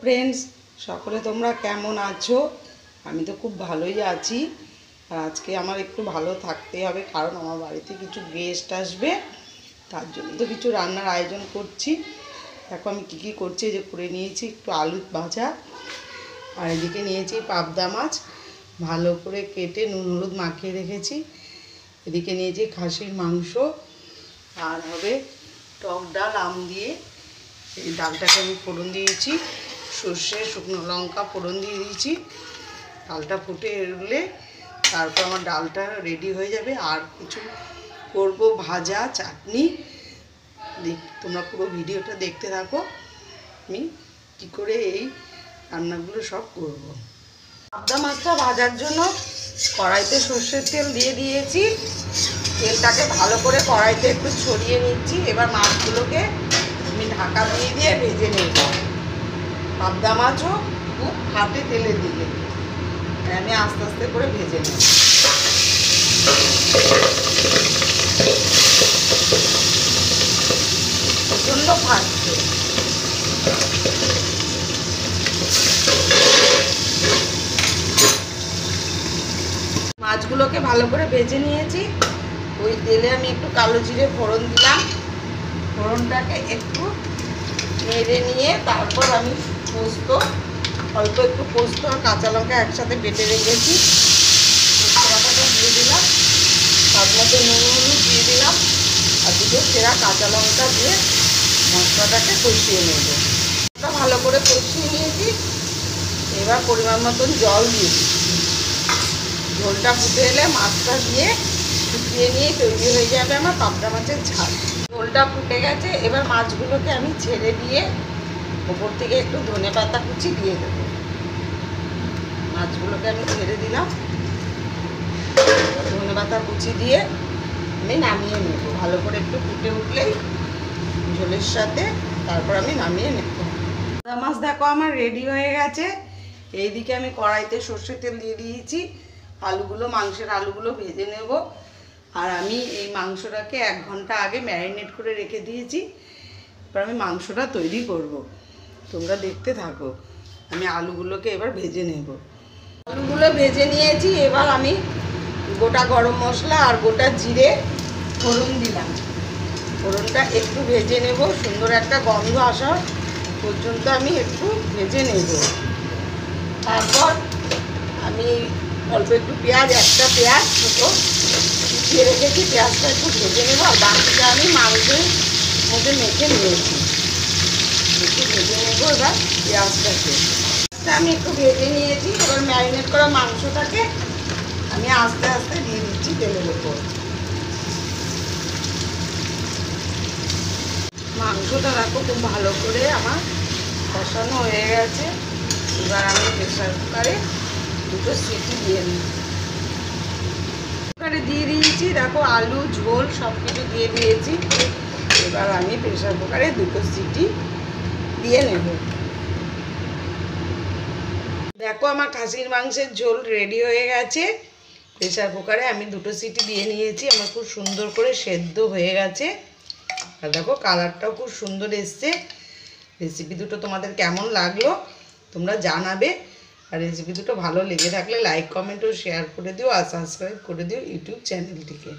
Friends, সকলে তোমরা কেমন আছো? আমি তো খুব ভালোই আছি। আর আজকে আমার একটু ভালো থাকতে হবে, কারণ আমার বাড়িতে কিছু গেস্ট আসবে, তার জন্য তো কিছু রান্নার আয়োজন করছি। দেখো আমি কী কী করছি। যে করে নিয়েছি একটু আলু ভাজা, আর এদিকে নিয়েছি পাবদা মাছ ভালো করে কেটে নুন হলুদ মাখিয়ে রেখেছি। এদিকে নিয়েছি খাসির মাংস, আর হবে টক ডাল আম দিয়ে। এই ডালটাকে আমি ফোড়ন দিয়েছি, সর্ষে শুকনো লঙ্কা ফোড়ন দিয়ে দিয়েছি। ডালটা ফুটে এলে তারপর আমার ডালটা রেডি হয়ে যাবে। আর কিছু করব, ভাজা, চাটনি। তোমরা পুরো ভিডিওটা দেখতে থাকো, আমি কী করে এই রান্নাগুলো সব করব। পাবদা মাছটা ভাজার জন্য কড়াইতে সর্ষের তেল দিয়ে দিয়েছি। তেলটাকে ভালো করে কড়াইতে একটু ছড়িয়ে নিচ্ছি। এবার মাছগুলোকে আমি ঢাকা দিয়ে দিয়ে ভেজে নেব। পাবদা মাছও খুব হাতে তেলের দিকে আমি আস্তে আস্তে করে ভেজে নেব। প্রচণ্ড ফাটছে। মাছগুলোকে ভালো করে ভেজে নিয়েছি। ওই তেলে আমি একটু কালো জিরে ফোড়ন দিলাম। ফোড়নটাকে একটু নেড়ে নিয়ে তারপর আমি পোস্ত, অল্প একটু পোস্ত আর কাঁচা লঙ্কা একসাথে বেটে রেখেছি, পোস্তটাকে দিয়ে দিলাম। তার মধ্যে নুন হলুদ দিয়ে দিলাম, আর দুটো সেরা কাঁচা লঙ্কা দিয়ে মশলাটাকে কষিয়ে নেব। ভালো করে কষিয়ে নিয়েছি। এবার পরিমাণ মতন জল দিয়ে দিচ্ছি। ঝোলটা ফুটে এলে মাছটা দিয়ে ফুটিয়ে নিয়ে তৈরি হয়ে যাবে আমার পাবদা মাছের ঝাল। ঝোলটা ফুটে গেছে। এবার মাছগুলোকে আমি ছেড়ে দিয়ে ওপর থেকে একটু ধনেপাতা কুচি দিয়ে দেবো। মাছগুলোকে আমি ছেড়ে দিলাম, ধনেপাতা কুচি দিয়ে আমি নামিয়ে নেব। ভালো করে একটু ফুটে উঠলেই ঝোলের সাথে তারপর আমি নামিয়ে নেব। পাবদা মাছ দেখো আমার রেডি হয়ে গেছে। এইদিকে আমি কড়াইতে সর্ষের তেল দিয়ে দিয়েছি। মাংসের আলুগুলো ভেজে নেব। আর আমি এই মাংসটাকে 1 ঘন্টা আগে ম্যারিনেট করে রেখে দিয়েছি। এবার আমি মাংসটা তৈরি করব, তোমরা দেখতে থাকো। আমি আলুগুলোকে এবার ভেজে নেব। আলুগুলো ভেজে নিয়েছি। এবার আমি গোটা গরম মশলা আর গোটা জিরে ফোড়ন দিলাম। ফোড়নটা একটু ভেজে নেব, সুন্দর একটা গন্ধ আসা পর্যন্ত আমি একটু ভেজে নেব। তারপর আমি অল্প একটু পেঁয়াজ, একটা পেঁয়াজ ছোটো কুচিয়ে রেখেছি, পেঁয়াজটা একটু ভেজে নেব। আর বাকিটা আমি মাংসের মধ্যে মেখে নিয়েছি, একটু ভেজে নেবো। এবার পেঁয়াজটাকে আমি একটু ভেজে নিয়েছি। এবার ম্যারিনেট করা মাংসটাকে আমি আস্তে আস্তে দিয়ে দিচ্ছি তেলের উপর। মাংসটা দেখো খুব ভালো করে আমার কষানো হয়ে গেছে। এবার আমি প্রেসার কুকারে 2টো সিটি দিয়ে নিই। কুকারে দিয়ে দিয়েছি, দেখো আলু ঝোল সব কিছু দিয়ে দিয়েছি। এবার আমি প্রেসার কুকারে 2টো সিটি দিয়ে নেব। দেখো আমার খাসির মাংসের ঝোল রেডি হয়ে গেছে। প্রেসার কুকারে আমি 2টো সিটি দিয়ে নিয়েছি। আমার খুব সুন্দর করে সেদ্ধ হয়ে গেছে। আর দেখো কালারটাও খুব সুন্দর এসছে। রেসিপি দুটো তোমাদের কেমন লাগলো তোমরা জানাবে। আর রেসিপি দুটো ভালো লেগে থাকলে লাইক কমেন্ট ও শেয়ার করে দিও, আর সাবস্ক্রাইব করে দিও ইউটিউব চ্যানেলটিকে।